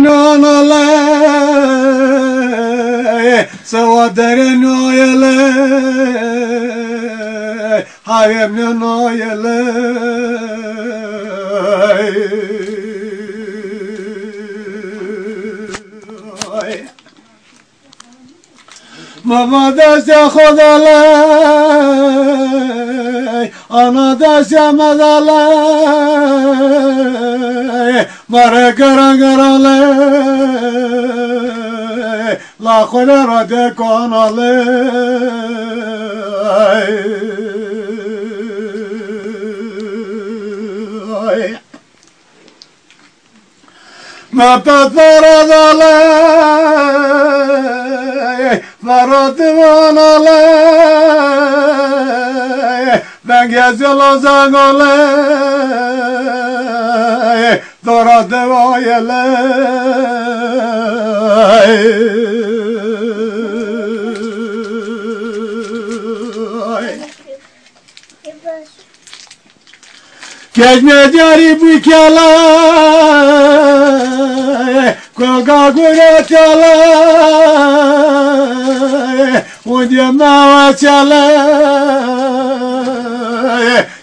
نالله سوادر نایله حبیب نایله Baba dese Xodalay, ana dese Medalay, mare karan karanlay, la kolera de kanalay. Mapet varadalay, varadalay, ben gezel zangalay, dora devayelay. Geçme cari bükelay, koga guretelay, ucumda vaçalay,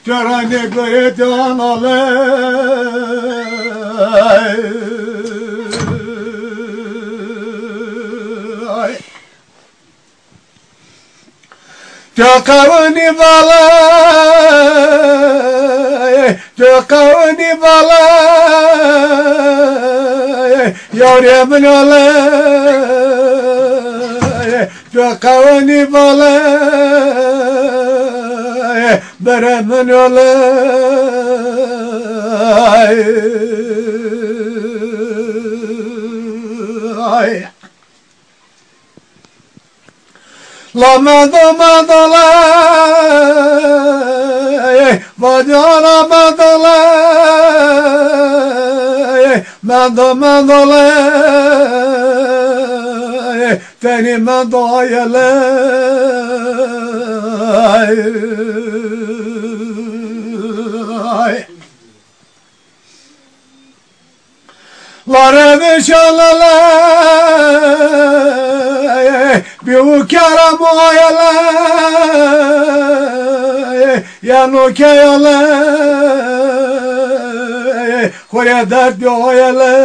körane guretelalay. Çakavuni balay, çakavuni balay, yavrumun olay, çakavuni balay, beremin olay. La madalay, vajana madalay, madalay, teni madalay. La revişalalay, biukara muayalay, yanukayalay, kore dert yoyalay.